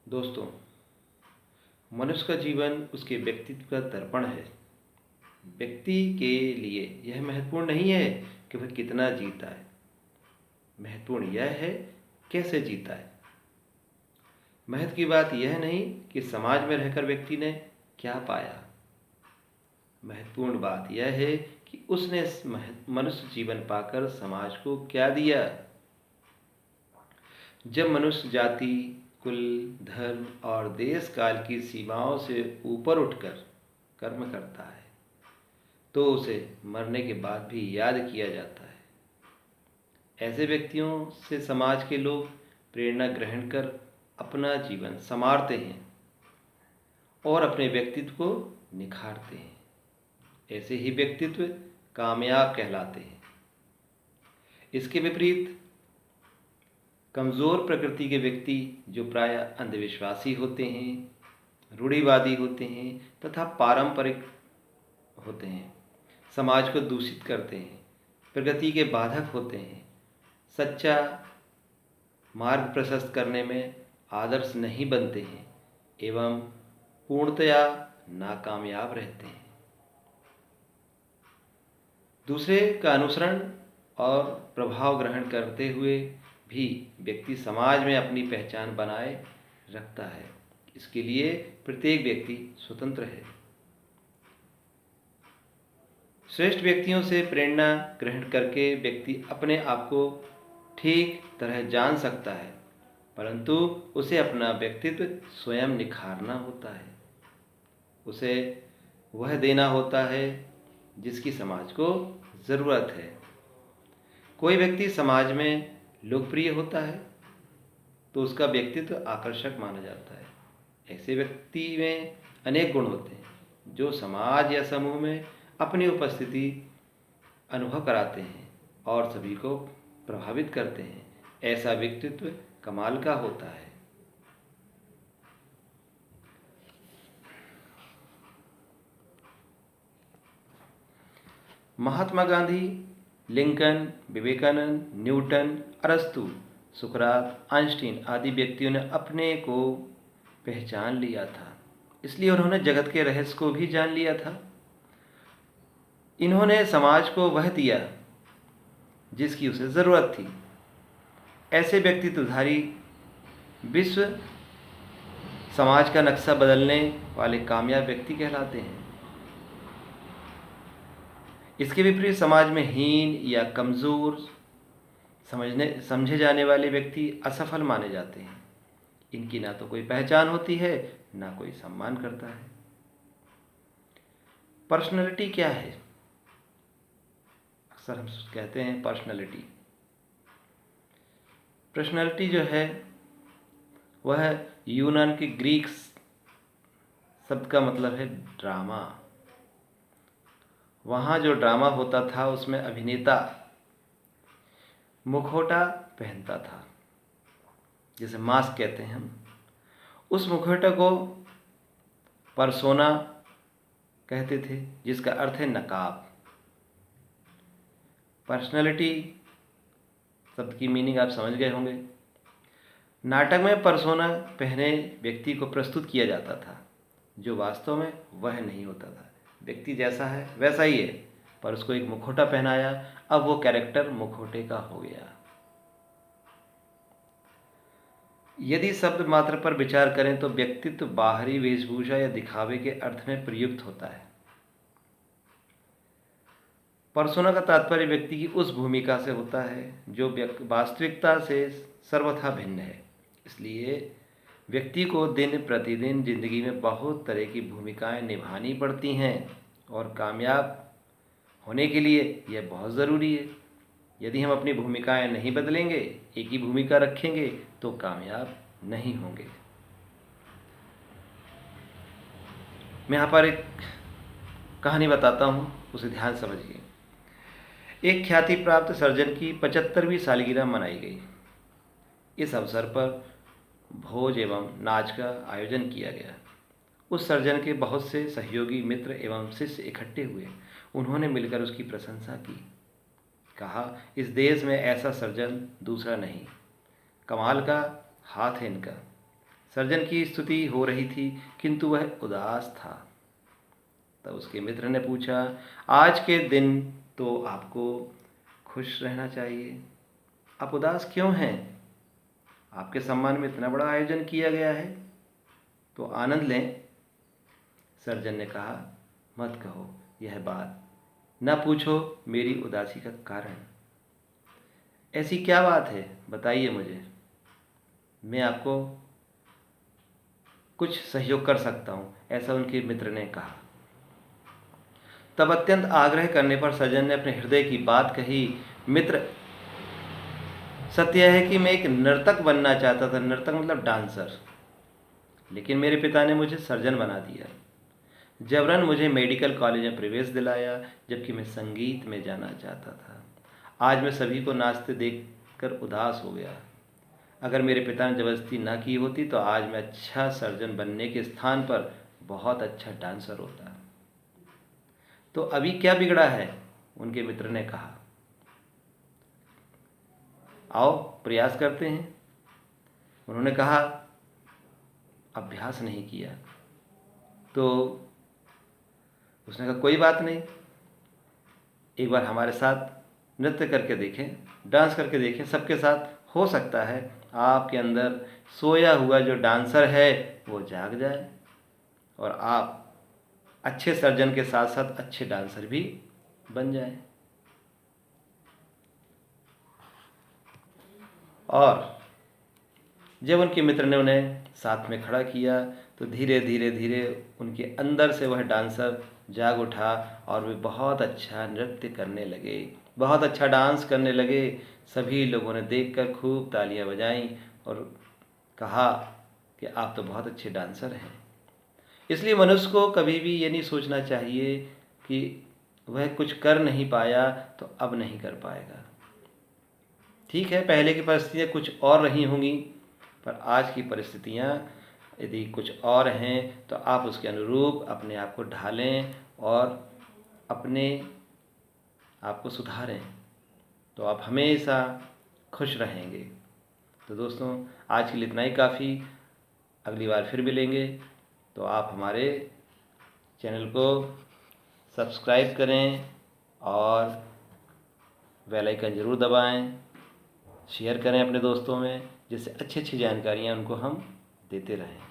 दोस्तों, मनुष्य का जीवन उसके व्यक्तित्व का दर्पण है। व्यक्ति के लिए यह महत्वपूर्ण नहीं है कि वह कितना जीता है, महत्वपूर्ण यह है कैसे जीता है। महत्व की बात यह नहीं कि समाज में रहकर व्यक्ति ने क्या पाया, महत्वपूर्ण बात यह है कि उसने मनुष्य जीवन पाकर समाज को क्या दिया। जब मनुष्य जाति, कुल, धर्म और देश काल की सीमाओं से ऊपर उठकर कर्म करता है तो उसे मरने के बाद भी याद किया जाता है। ऐसे व्यक्तियों से समाज के लोग प्रेरणा ग्रहण कर अपना जीवन संवारते हैं और अपने व्यक्तित्व को निखारते हैं। ऐसे ही व्यक्तित्व कामयाब कहलाते हैं। इसके विपरीत कमज़ोर प्रकृति के व्यक्ति, जो प्रायः अंधविश्वासी होते हैं, रूढ़िवादी होते हैं तथा पारंपरिक होते हैं, समाज को दूषित करते हैं, प्रगति के बाधक होते हैं, सच्चा मार्ग प्रशस्त करने में आदर्श नहीं बनते हैं एवं पूर्णतया नाकामयाब रहते हैं। दूसरे का अनुसरण और प्रभाव ग्रहण करते हुए भी व्यक्ति समाज में अपनी पहचान बनाए रखता है। इसके लिए प्रत्येक व्यक्ति स्वतंत्र है। श्रेष्ठ व्यक्तियों से प्रेरणा ग्रहण करके व्यक्ति अपने आप को ठीक तरह जान सकता है, परंतु उसे अपना व्यक्तित्व स्वयं निखारना होता है। उसे वह देना होता है जिसकी समाज को ज़रूरत है। कोई व्यक्ति समाज में लोकप्रिय होता है तो उसका व्यक्तित्व आकर्षक माना जाता है। ऐसे व्यक्ति में अनेक गुण होते हैं जो समाज या समूह में अपनी उपस्थिति अनुभव कराते हैं और सभी को प्रभावित करते हैं। ऐसा व्यक्तित्व कमाल का होता है। महात्मा गांधी, लिंकन, विवेकानंद, न्यूटन, अरस्तु, सुकरात, आइंस्टीन आदि व्यक्तियों ने अपने को पहचान लिया था, इसलिए उन्होंने जगत के रहस्य को भी जान लिया था। इन्होंने समाज को वह दिया जिसकी उसे ज़रूरत थी। ऐसे व्यक्तित्वधारी विश्व समाज का नक्शा बदलने वाले कामयाब व्यक्ति कहलाते हैं। इसके विपरीत समाज में हीन या कमज़ोर समझे जाने वाले व्यक्ति असफल माने जाते हैं। इनकी ना तो कोई पहचान होती है, ना कोई सम्मान करता है। पर्सनैलिटी क्या है? अक्सर हम कहते हैं पर्सनैलिटी जो है वह यूनान की ग्रीक शब्द का मतलब है ड्रामा। वहाँ जो ड्रामा होता था उसमें अभिनेता मुखौटा पहनता था, जिसे मास्क कहते हैं हम। उस मुखौटे को परसोना कहते थे, जिसका अर्थ है नकाब। पर्सनैलिटी शब्द की मीनिंग आप समझ गए होंगे। नाटक में परसोना पहने व्यक्ति को प्रस्तुत किया जाता था, जो वास्तव में वह नहीं होता था। व्यक्ति जैसा है वैसा ही है, पर उसको एक मुखौटा पहनाया, अब वो कैरेक्टर मुखौटे का हो गया। यदि शब्द मात्र पर विचार करें तो व्यक्तित्व बाहरी वेशभूषा या दिखावे के अर्थ में प्रयुक्त होता है। पर्सोना का तात्पर्य व्यक्ति की उस भूमिका से होता है जो वास्तविकता से सर्वथा भिन्न है। इसलिए व्यक्ति को दिन प्रतिदिन जिंदगी में बहुत तरह की भूमिकाएं निभानी पड़ती हैं और कामयाब होने के लिए यह बहुत ज़रूरी है। यदि हम अपनी भूमिकाएं नहीं बदलेंगे, एक ही भूमिका रखेंगे, तो कामयाब नहीं होंगे। मैं यहाँ पर एक कहानी बताता हूँ, उसे ध्यान समझिए। एक ख्याति प्राप्त सर्जन की 75वीं सालगिरह मनाई गई। इस अवसर पर भोज एवं नाच का आयोजन किया गया। उस सर्जन के बहुत से सहयोगी, मित्र एवं शिष्य इकट्ठे हुए। उन्होंने मिलकर उसकी प्रशंसा की। कहा, इस देश में ऐसा सर्जन दूसरा नहीं, कमाल का हाथ है इनका। सर्जन की स्तुति हो रही थी, किंतु वह उदास था। तब उसके मित्र ने पूछा, आज के दिन तो आपको खुश रहना चाहिए, आप उदास क्यों हैं? आपके सम्मान में इतना बड़ा आयोजन किया गया है, तो आनंद लें। सर्जन ने कहा, मत कहो यह बात, न पूछो मेरी उदासी का कारण। ऐसी क्या बात है, बताइए मुझे, मैं आपको कुछ सहयोग कर सकता हूँ, ऐसा उनके मित्र ने कहा। तब अत्यंत आग्रह करने पर सर्जन ने अपने हृदय की बात कही, मित्र, सत्य है कि मैं एक नर्तक बनना चाहता था, नर्तक मतलब डांसर, लेकिन मेरे पिता ने मुझे सर्जन बना दिया। जबरन मुझे मेडिकल कॉलेज में प्रवेश दिलाया, जबकि मैं संगीत में जाना चाहता था। आज मैं सभी को नाचते देखकर उदास हो गया। अगर मेरे पिता ने जबरदस्ती ना की होती तो आज मैं अच्छा सर्जन बनने के स्थान पर बहुत अच्छा डांसर होता। तो अभी क्या बिगड़ा है, उनके मित्र ने कहा, आओ प्रयास करते हैं। उन्होंने कहा, अभ्यास नहीं किया। तो उसने कहा, कोई बात नहीं, एक बार हमारे साथ नृत्य करके देखें, डांस करके देखें, सबके साथ हो सकता है आपके अंदर सोया हुआ जो डांसर है वो जाग जाए और आप अच्छे सर्जन के साथ साथ अच्छे डांसर भी बन जाएं। और जब उनके मित्र ने उन्हें साथ में खड़ा किया तो धीरे धीरे धीरे उनके अंदर से वह डांसर जाग उठा और वे बहुत अच्छा नृत्य करने लगे, बहुत अच्छा डांस करने लगे। सभी लोगों ने देखकर खूब तालियां बजाईं और कहा कि आप तो बहुत अच्छे डांसर हैं। इसलिए मनुष्य को कभी भी ये नहीं सोचना चाहिए कि वह कुछ कर नहीं पाया तो अब नहीं कर पाएगा। ठीक है, पहले की परिस्थितियाँ कुछ और रही होंगी, पर आज की परिस्थितियाँ यदि कुछ और हैं तो आप उसके अनुरूप अपने आप को ढालें और अपने आप को सुधारें, तो आप हमेशा खुश रहेंगे। तो दोस्तों, आज के लिए इतना ही काफ़ी। अगली बार फिर मिलेंगे, तो आप हमारे चैनल को सब्सक्राइब करें और बेल आइकन ज़रूर दबाएं, शेयर करें अपने दोस्तों में, जिससे अच्छी अच्छी जानकारियाँ उनको हम देते रहें।